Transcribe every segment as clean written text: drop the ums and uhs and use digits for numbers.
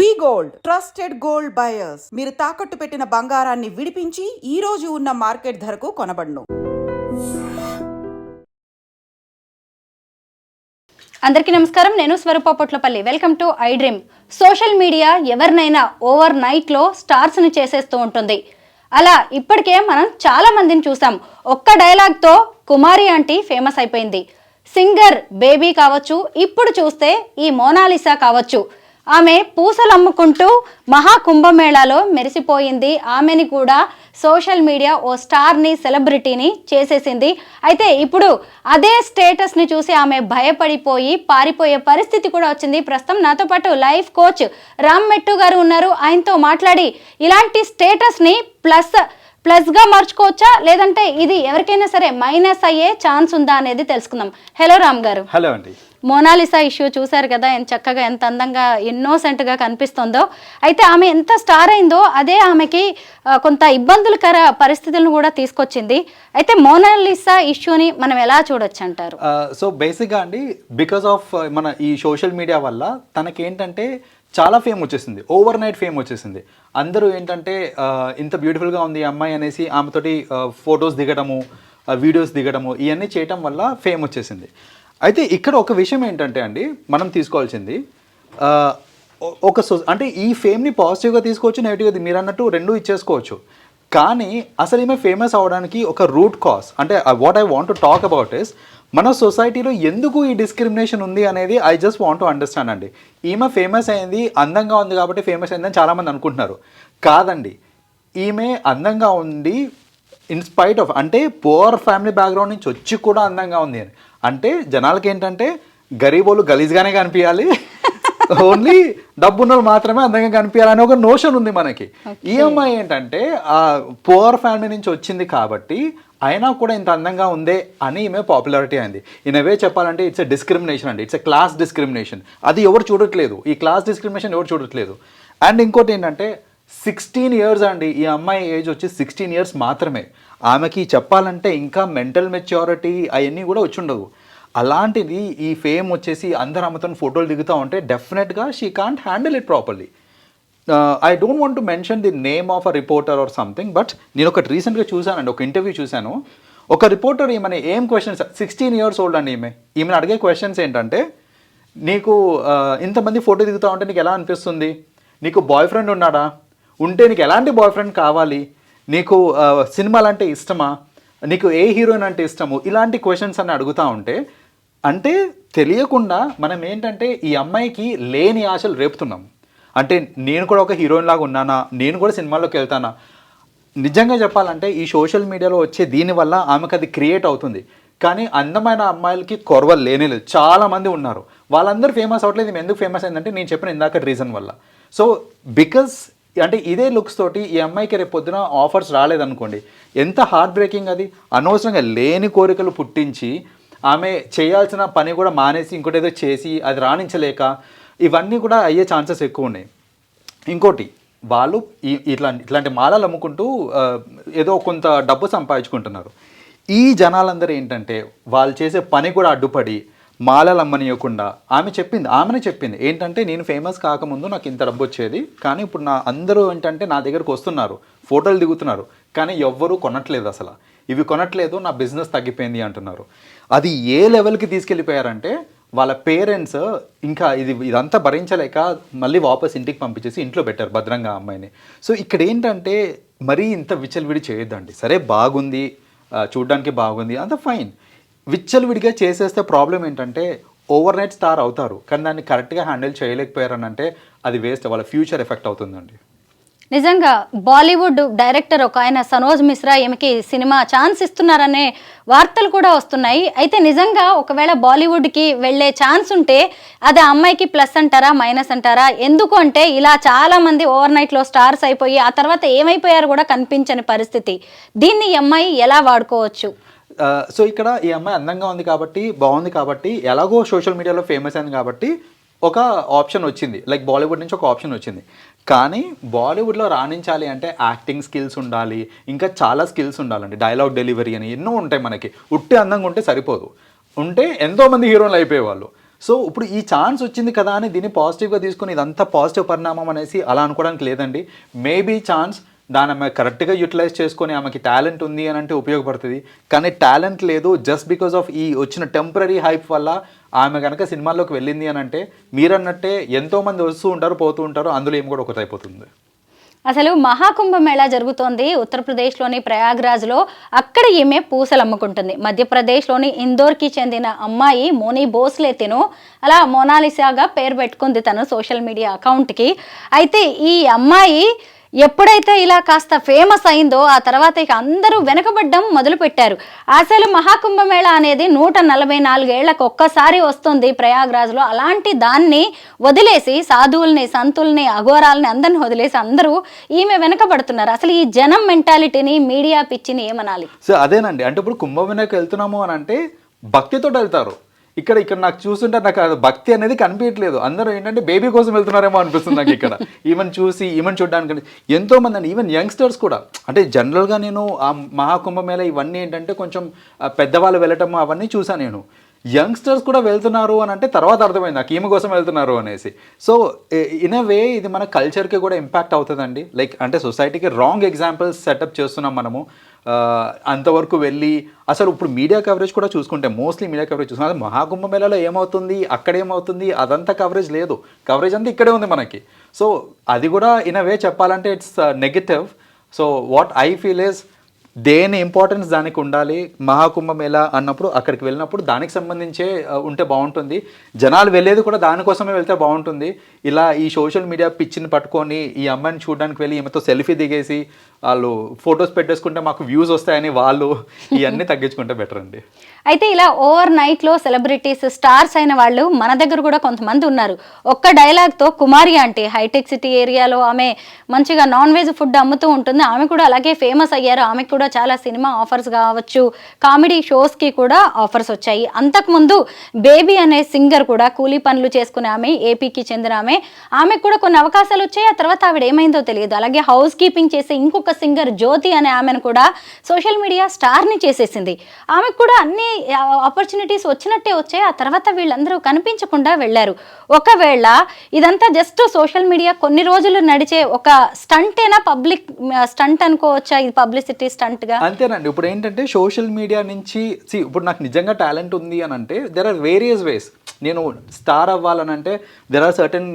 వి gold trusted gold buyers. మీరు తాకట్టు పెట్టిన బంగారాన్ని విడిపించి ఈ రోజు ఉన్న మార్కెట్ ధరకు కొనబడును. అందరికీ నమస్కారం. నేను Swaroopa Potlapalli. Welcome to iDream. Social media ఎవరినైనా ఓవర్ నైట్లో స్టార్స్ని చేసేస్తూ ఉంటుంది. అలా ఇప్పటికే మనం చాలా మందిని చూసాం. ఒక్క డైలాగ్తో కుమారి ఆంటీ ఫేమస్ అయిపోయింది. సింగర్ బేబీ కావచ్చు, ఇప్పుడు చూస్తే ఈ మోనాలిసా కావచ్చు. ఆమె పూసలు అమ్ముకుంటూ మహాకుంభమేళాలో మెరిసిపోయింది. ఆమెని కూడా సోషల్ మీడియా ఓ స్టార్ని, సెలబ్రిటీని చేసేసింది. అయితే ఇప్పుడు అదే స్టేటస్ని చూసి ఆమె భయపడిపోయి పారిపోయే పరిస్థితి కూడా వచ్చింది. ప్రస్తుతం నాతో పాటు లైఫ్ కోచ్ రామ్ మెట్టు గారు ఉన్నారు. ఆయనతో మాట్లాడి ఇలాంటి స్టేటస్ని ప్లస్గా మార్చుకోవచ్చా, లేదంటే ఇది ఎవరికైనా సరే మైనస్ అయ్యే ఛాన్స్ ఉందా అనేది తెలుసుకుందాం. హలో రామ్ గారు. హలో అండి. మోనాలిసా ఇష్యూ చూశారు కదా, ఎంత చక్కగా, ఎంత అందంగా, ఇన్నోసెంట్గా కనిపిస్తుందో. అయితే ఆమె ఎంత స్టార్ అయిందో అదే ఆమెకి కొంత ఇబ్బందులకర పరిస్థితులను కూడా తీసుకొచ్చింది. అయితే మోనాలిసా ఇష్యూని మనం ఎలా చూడొచ్చు అంటారు? సో బేసిక్గా అండి, బికాస్ ఆఫ్ మన ఈ సోషల్ మీడియా వల్ల తనకేంటంటే చాలా ఫేమ్ వచ్చేసింది, ఓవర్ నైట్ ఫేమ్ వచ్చేసింది. అందరూ ఏంటంటే ఇంత బ్యూటిఫుల్గా ఉంది ఈ అమ్మాయి అనేసి ఆమెతోటి ఫొటోస్ దిగడము, వీడియోస్ దిగడము, ఇవన్నీ చేయటం వల్ల ఫేమ్ వచ్చేసింది. అయితే ఇక్కడ ఒక విషయం ఏంటంటే అండి, మనం తీసుకోవాల్సింది అంటే ఈ ఫేమ్ని పాజిటివ్గా తీసుకోవచ్చు, నెగిటివ్గా మీరు అన్నట్టు రెండూ ఇచ్చేసుకోవచ్చు. కానీ అసలు ఈమె ఫేమస్ అవ్వడానికి ఒక రూట్ కాజ్ అంటే what I want to talk about is, మన సొసైటీలో ఎందుకు ఈ డిస్క్రిమినేషన్ ఉంది అనేది I just want to understand అండి. ఈమె ఫేమస్ అయింది, అందంగా ఉంది కాబట్టి ఫేమస్ అయిందని చాలామంది అనుకుంటున్నారు. కాదండి, ఈమె అందంగా ఉంది ఇన్స్పైట్ ఆఫ్, అంటే పువర్ ఫ్యామిలీ బ్యాక్గ్రౌండ్ నుంచి వచ్చి కూడా అందంగా ఉంది అని అంటే జనాలకి ఏంటంటే గరీబోళ్ళు గలీజ్గానే కనిపించాలి, ఓన్లీ డబ్బున్నోళ్ళు మాత్రమే అందంగా కనిపించాలని ఒక నోషన్ ఉంది మనకి. ఈ అమ్మాయి ఏంటంటే ఆ పువర్ ఫ్యామిలీ నుంచి వచ్చింది కాబట్టి అయినా కూడా ఇంత అందంగా ఉందే అని ఈమె పాపులారిటీ అయింది. ఇన్ అవే చెప్పాలంటే ఇట్స్ ఎ డిస్క్రిమినేషన్ అండి, ఇట్స్ ఎ క్లాస్ డిస్క్రిమినేషన్. అది ఎవరు చూడట్లేదు, ఈ క్లాస్ డిస్క్రిమినేషన్ ఎవరు చూడట్లేదు. అండ్ ఇంకోటి ఏంటంటే 16 years అండి, ఈ అమ్మాయి ఏజ్ వచ్చి 16 years మాత్రమే. ఆమెకి చెప్పాలంటే ఇంకా మెంటల్ మెచ్యూరిటీ అవన్నీ కూడా వచ్చి ఉండవు. అలాంటిది ఈ ఫేమ్ వచ్చేసి అందరు ఆమెతో ఫోటోలు దిగుతూ ఉంటే డెఫినెట్గా she can't handle it properly. I don't want to mention the name of a reporter or something, but నేను ఒకటి రీసెంట్గా చూశానండి, ఒక ఇంటర్వ్యూ చూశాను. ఒక రిపోర్టర్ ఈమె ఏం క్వశ్చన్స్, 16 years ఓల్డ్ అండి ఈమెను అడిగే క్వశ్చన్స్ ఏంటంటే, నీకు ఇంతమంది ఫోటో దిగుతూ ఉంటే నీకు ఎలా అనిపిస్తుంది, నీకు బాయ్ ఫ్రెండ్ ఉన్నాడా, ఉంటే నీకు ఎలాంటి బాయ్ ఫ్రెండ్ కావాలి, నీకు సినిమాలు అంటే ఇష్టమా, నీకు ఏ హీరోయిన్ అంటే ఇష్టము, ఇలాంటి క్వశ్చన్స్ అని అడుగుతూ ఉంటే అంటే తెలియకుండా మనం ఏంటంటే ఈ అమ్మాయికి లేని ఆశలు రేపుతున్నాం. అంటే నేను కూడా ఒక హీరోయిన్ లాగా ఉన్నానా, నేను కూడా సినిమాల్లోకి వెళ్తానా. నిజంగా చెప్పాలంటే ఈ సోషల్ మీడియాలో వచ్చే దీనివల్ల ఆమెకు అది క్రియేట్ అవుతుంది. కానీ అందమైన అమ్మాయిలకి కొరవలు లేనేలేదు, చాలామంది ఉన్నారు, వాళ్ళందరూ ఫేమస్ అవ్వట్లేదు. ఈమె ఎందుకు ఫేమస్ అయిందంటే నేను చెప్పిన ఇందాక రీజన్ వల్ల. సో బికాస్ అంటే ఇదే లుక్స్ తోటి ఈ అమ్మాయికి రేపు పొద్దున ఆఫర్స్ రాలేదనుకోండి, ఎంత హార్ట్ బ్రేకింగ్ అది. అనవసరంగా లేని కోరికలు పుట్టించి ఆమె చేయాల్సిన పని కూడా మానేసి ఇంకోటి ఏదో చేసి అది రాణించలేక ఇవన్నీ కూడా అయ్యే ఛాన్సెస్ ఎక్కువ ఉన్నాయి. ఇంకోటి, వాళ్ళు ఇట్లాంటి మాలలు అమ్ముకుంటూ ఏదో కొంత డబ్బు సంపాదించుకుంటున్నారు. ఈ జనాలందరూ ఏంటంటే వాళ్ళు చేసే పని కూడా అడ్డుపడి మాలలు అమ్మనియకుండా ఆమెనే చెప్పింది ఏంటంటే, నేను ఫేమస్ కాకముందు నాకు ఇంత డబ్బు వచ్చేది, కానీ ఇప్పుడు అందరూ ఏంటంటే నా దగ్గరకు వస్తున్నారు, ఫోటోలు దిగుతున్నారు, కానీ ఎవ్వరూ కొనట్లేదు, అసలు ఇవి కొనట్లేదు, నా బిజినెస్ తగ్గిపోయింది అంటున్నారు. అది ఏ లెవెల్కి తీసుకెళ్ళిపోయారంటే వాళ్ళ పేరెంట్స్ ఇంకా ఇదంతా భరించలేక మళ్ళీ వాపస్ ఇంటికి పంపించేసి ఇంట్లో పెట్టారు భద్రంగా అమ్మాయిని. సో ఇక్కడ ఏంటంటే మరీ ఇంత విచ్చలవిడి చేయొద్దండి. సరే బాగుంది, చూడ్డానికి బాగుంది, అంత ఫైన్. విచ్చలవిడిగా చేసేస్తే ప్రాబ్లం ఏంటంటే ఓవర్ నైట్ స్టార్ అవుతారు, కానీ దాన్ని కరెక్ట్గా హ్యాండిల్ చేయలేకపోయారని అంటే అది వేస్ట్, వాళ్ళ ఫ్యూచర్ ఎఫెక్ట్ అవుతుందండి. నిజంగా బాలీవుడ్ డైరెక్టర్ ఒక ఆయన సనోజ్ మిశ్రా ఈమెకి సినిమా ఛాన్స్ ఇస్తున్నారనే వార్తలు కూడా వస్తున్నాయి. అయితే నిజంగా ఒకవేళ బాలీవుడ్కి వెళ్ళే ఛాన్స్ ఉంటే అది ఆ అమ్మాయికి ప్లస్ అంటారా, మైనస్ అంటారా? ఎందుకు అంటే ఇలా చాలామంది ఓవర్ నైట్లో స్టార్స్ అయిపోయి ఆ తర్వాత ఏమైపోయారు కూడా కనిపించని పరిస్థితి. దీన్ని ఈ అమ్మాయి ఎలా వాడుకోవచ్చు? సో ఇక్కడ ఈ అమ్మాయి అందంగా ఉంది కాబట్టి, బాగుంది కాబట్టి, ఎలాగో సోషల్ మీడియాలో ఫేమస్ అయింది కాబట్టి ఒక ఆప్షన్ వచ్చింది, లైక్ బాలీవుడ్ నుంచి ఒక ఆప్షన్ వచ్చింది. కానీ బాలీవుడ్లో రాణించాలి అంటే యాక్టింగ్ స్కిల్స్ ఉండాలి, ఇంకా చాలా స్కిల్స్ ఉండాలండి, డైలాగ్ డెలివరీ అని ఎన్నో ఉంటాయి మనకి. ఉట్టి అందంగా ఉంటే సరిపోదు, ఉంటే ఎంతోమంది హీరోలు అయిపోయేవాళ్ళు. సో ఇప్పుడు ఈ ఛాన్స్ వచ్చింది కదా అని దీన్ని పాజిటివ్గా తీసుకుని ఇదంతా పాజిటివ్ పరిణామం అనేసి అలా అనుకోవడానికి లేదండి. మేబీ ఛాన్స్ దాన్ని ఆమె కరెక్ట్గా యూటిలైజ్ చేసుకొని ఆమెకి టాలెంట్ ఉంది అని అంటే ఉపయోగపడుతుంది. కానీ టాలెంట్ లేదు, జస్ట్ బికాస్ ఆఫ్ ఈ వచ్చిన టెంపరీ హైప్ వల్ల ఆమె కనుక సినిమాల్లోకి వెళ్ళింది అని అంటే మీరన్నట్టే ఎంతోమంది వస్తూ ఉంటారు పోతూ ఉంటారు, అందులో ఏమి కూడా ఒకటి అయిపోతుంది. అసలు మహాకుంభమేళా జరుగుతోంది ఉత్తరప్రదేశ్లోని ప్రయాగ్రాజ్లో. అక్కడ ఈమె పూసలు అమ్ముకుంటుంది. మధ్యప్రదేశ్లోని ఇందోర్కి చెందిన అమ్మాయి మోనీ భోస్లే తిను అలా మోనాలిసాగా పేరు పెట్టుకుంది తను సోషల్ మీడియా అకౌంట్కి. అయితే ఈ అమ్మాయి ఎప్పుడైతే ఇలా కాస్త ఫేమస్ అయిందో ఆ తర్వాత ఇక అందరూ వెనకబడ్డం మొదలుపెట్టారు. అసలు మహాకుంభమేళా అనేది 144 ఏళ్లకు ఒక్కసారి వస్తుంది ప్రయాగ్రాజ్లో. అలాంటి దాన్ని వదిలేసి సాధువుల్ని, సంతుల్ని, అఘోరాలని అందరిని వదిలేసి అందరూ ఈమె వెనకబడుతున్నారు. అసలు ఈ జనం మెంటాలిటీని, మీడియా పిచ్చిని ఏమనాలి? సో అదేనండి, అంటే ఇప్పుడు కుంభమేళాకి వెళ్తున్నాము అని అంటే భక్తితో వెళ్తారు. ఇక్కడ నాకు చూస్తుంటే నాకు భక్తి అనేది కనిపించట్లేదు. అందరూ ఏంటంటే బేబీ కోసం వెళ్తున్నారేమో అనిపిస్తుంది నాకు ఇక్కడ. ఈవెన్ చూడడానికి ఎంతోమంది అండి, ఈవెన్ యంగ్స్టర్స్ కూడా. అంటే జనరల్గా నేను ఆ మహాకుంభమేళా ఇవన్నీ ఏంటంటే కొంచెం పెద్దవాళ్ళు వెళ్ళటం అవన్నీ చూసాను నేను. యంగ్స్టర్స్ కూడా వెళ్తున్నారు అని అంటే తర్వాత అర్థమైంది నాకు ఈమె కోసం వెళ్తున్నారు అనేసి. సో ఇన్ అ వే ఇది మన కల్చర్కి కూడా ఇంపాక్ట్ అవుతుందండి. లైక్ అంటే సొసైటీకి రాంగ్ ఎగ్జాంపుల్స్ సెటప్ చేస్తున్నాం మనము. అంతవరకు వెళ్ళి అసలు ఇప్పుడు మీడియా కవరేజ్ కూడా చూసుకుంటే మోస్ట్లీ మీడియా కవరేజ్ చూసుకుంటే మహాకుంభమేళాలో ఏమవుతుంది, అక్కడేమవుతుంది, అదంతా కవరేజ్ లేదు. కవరేజ్ అంతా ఇక్కడే ఉంది మనకి. సో అది కూడా ఇన్ అ వే చెప్పాలంటే it's negative. So what I feel is దేని ఇంపార్టెన్స్ దానికి ఉండాలి. మహాకుంభమేళా అన్నప్పుడు అక్కడికి వెళ్ళినప్పుడు దానికి సంబంధించే ఉంటే బాగుంటుంది. జనాలు వెళ్ళేది కూడా దానికోసమే వెళ్తే బాగుంటుంది. ఇలా ఈ సోషల్ మీడియా పిచ్చిని పట్టుకొని ఈ అమ్మాయిని చూడడానికి వెళ్ళి ఈమెతో సెల్ఫీ దిగేసి వాళ్ళు ఫొటోస్ పెట్టేసుకుంటే మాకు వ్యూస్ వస్తాయని వాళ్ళు ఇవన్నీ తగ్గించుకుంటే బెటర్ అండి. అయితే ఇలా ఓవర్ నైట్లో సెలబ్రిటీస్, స్టార్స్ అయిన వాళ్ళు మన దగ్గర కూడా కొంతమంది ఉన్నారు. ఒక్క డైలాగ్తో కుమారి ఆంటీ హైటెక్ సిటీ ఏరియాలో ఆమె మంచిగా నాన్ వెజ్ ఫుడ్ అమ్ముతూ ఉంటుంది. ఆమె కూడా అలాగే ఫేమస్ అయ్యారు. ఆమెకు కూడా చాలా సినిమా ఆఫర్స్ కావచ్చు, కామెడీ షోస్కి కూడా ఆఫర్స్ వచ్చాయి. అంతకుముందు బేబీ అనే సింగర్ కూడా కూలీ పనులు చేసుకునే ఆమె, ఏపీకి చెందిన ఆమెకు కూడా కొన్ని అవకాశాలు వచ్చాయి. ఆ తర్వాత ఆవిడ ఏమైందో తెలియదు. అలాగే హౌస్ కీపింగ్ చేసే ఇంకొక సింగర్ జ్యోతి అనే ఆమెను కూడా సోషల్ మీడియా స్టార్ని చేసేసింది. ఆమెకు కూడా అన్ని ఆపర్చునిటీస్ వచ్చినట్టే వచ్చాయి. ఆ తర్వాత వీళ్ళందరూ కనిపించకుండా వెళ్ళారు. ఒకవేళ ఇదంతా జస్ట్ సోషల్ మీడియా కొన్ని రోజులు నడిచే ఒక స్టంటేనా, పబ్లిక్ స్టంట్ అనుకోవచ్చా ఇది, పబ్లిసిటీ స్టంట్గా? అంతేనండి. ఇప్పుడు ఏంటంటే సోషల్ మీడియా నుంచి ఇప్పుడు నాకు నిజంగా టాలెంట్ ఉంది అని అంటే దెర్ ఆర్ వేరియస్ వేస్. నేను స్టార్ అవ్వాలని అంటే దెర్ ఆర్ సర్టన్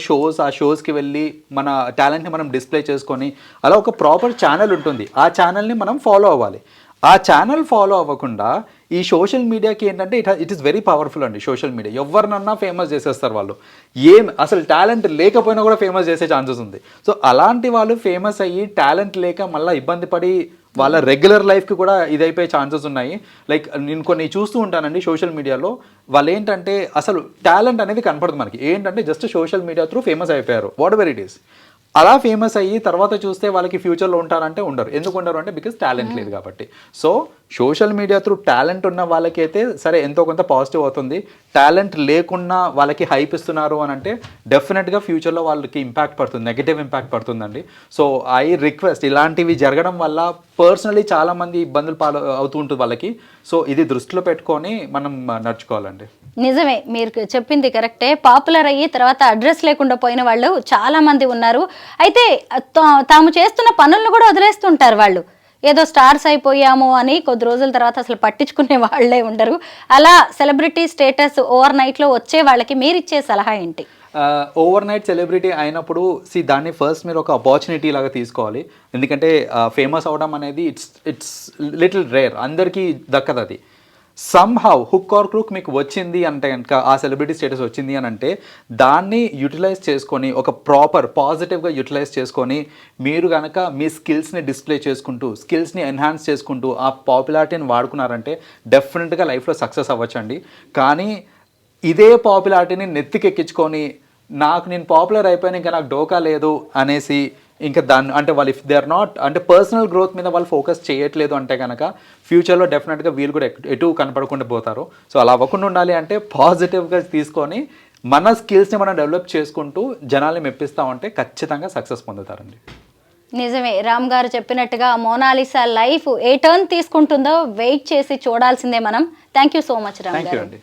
షోస్. ఆ షోస్కి వెళ్ళి మన టాలెంట్ని మనం డిస్ప్లే చేసుకొని అలా ఒక ప్రాపర్ ఛానల్ ఉంటుంది. ఆ ఛానల్ని మనం ఫాలో అవ్వాలి. ఆ ఛానల్ ఫాలో అవ్వకుండా ఈ సోషల్ మీడియాకి ఏంటంటే ఇట్ ఈస్ వెరీ పవర్ఫుల్ అండి. సోషల్ మీడియా ఎవరినన్నా ఫేమస్ చేసేస్తారు వాళ్ళు. అసలు టాలెంట్ లేకపోయినా కూడా ఫేమస్ చేసే ఛాన్సెస్ ఉంది. సో అలాంటి వాళ్ళు ఫేమస్ అయ్యి టాలెంట్ లేక మళ్ళీ ఇబ్బంది పడి వాళ్ళ రెగ్యులర్ లైఫ్కి కూడా ఇదైపోయే ఛాన్సెస్ ఉన్నాయి. లైక్ నేను కొన్ని చూస్తూ ఉంటానండి సోషల్ మీడియాలో. వాళ్ళు ఏంటంటే అసలు టాలెంట్ అనేది కనపడదు మనకి. ఏంటంటే just social media through famous అయిపోయారు, వాట్ ఎవర్ ఇట్ ఈస్. అలా ఫేమస్ అయ్యి తర్వాత చూస్తే వాళ్ళకి ఫ్యూచర్లో ఉంటారంటే ఉండరు. ఎందుకు ఉండరు అంటే బికాస్ టాలెంట్ లేదు కాబట్టి. So social media through talent ఉన్న వాళ్ళకైతే సరే ఎంతో కొంత పాజిటివ్ అవుతుంది. టాలెంట్ లేకున్నా వాళ్ళకి హైప్ ఇస్తున్నారు అని అంటే డెఫినెట్గా ఫ్యూచర్లో వాళ్ళకి ఇంపాక్ట్ పడుతుంది, నెగిటివ్ ఇంపాక్ట్ పడుతుందండి. సో ఐ రిక్వెస్ట్ ఇలాంటివి జరగడం వల్ల పర్సనలీ చాలామంది ఇబ్బందులు అవుతూ ఉంటుంది వాళ్ళకి. సో ఇది దృష్టిలో పెట్టుకొని మనం నడుచుకోవాలండి. నిజమే, మీరు చెప్పింది కరెక్టే. పాపులర్ అయ్యి తర్వాత అడ్రస్ లేకుండా పోయిన వాళ్ళు చాలా మంది ఉన్నారు. అయితే తాము చేస్తున్న పనులను కూడా వదిలేస్తుంటారు వాళ్ళు. ఏదో స్టార్స్ అయిపోయాము అని కొద్ది రోజుల తర్వాత అసలు పట్టించుకునే వాళ్ళే ఉండరు. అలా సెలబ్రిటీ స్టేటస్ ఓవర్ నైట్లో వచ్చే వాళ్ళకి మీరు ఇచ్చే సలహా ఏంటి? ఓవర్ నైట్ సెలబ్రిటీ అయినప్పుడు దాన్ని ఫస్ట్ మీరు ఒక ఆపర్చునిటీ లాగా తీసుకోవాలి. ఎందుకంటే ఫేమస్ అవడం అనేది ఇట్స్ లిటిల్ రేర్, అందరికీ దక్కదు అది. సమ్హౌ హుక్ ఆర్ క్రూక్ మీకు వచ్చింది అంటే కనుక, ఆ సెలబ్రిటీ స్టేటస్ వచ్చింది అని అంటే దాన్ని యూటిలైజ్ చేసుకొని ఒక ప్రాపర్ పాజిటివ్గా యూటిలైజ్ చేసుకొని మీరు కనుక మీ స్కిల్స్ని డిస్ప్లే చేసుకుంటూ, స్కిల్స్ని ఎన్హాన్స్ చేసుకుంటూ ఆ పాపులారిటీని వాడుకున్నారంటే డెఫినెట్గా లైఫ్లో సక్సెస్ అవ్వచ్చండి. కానీ ఇదే పాపులారిటీని నెత్తికెక్కించుకొని నేను పాపులర్ అయిపోయాను ఇంకా నాకు డోకా లేదు అనేసి ఇంకా దాన్ని అంటే వాళ్ళు ఇఫ్ దే ఆర్ నాట్ అంటే పర్సనల్ గ్రోత్ మీద వాళ్ళు ఫోకస్ చేయట్లేదు అంటే కనుక ఫ్యూచర్లో డెఫినెట్గా వీళ్ళు కూడా ఎటు కనపడకుండా పోతారు. సో అలా అవ్వకుండా ఉండాలి అంటే పాజిటివ్గా తీసుకొని మన స్కిల్స్ని మనం డెవలప్ చేసుకుంటూ జనాల్ని మెప్పిస్తామంటే ఖచ్చితంగా సక్సెస్ పొందుతారండి. నిజమే, రామ్ గారు చెప్పినట్టుగా మోనాలిసా లైఫ్ ఏ టర్న్ తీసుకుంటుందో వెయిట్ చేసి చూడాల్సిందే మనం. Thank you so much Ram గారు. థ్యాంక్ యూ అండి.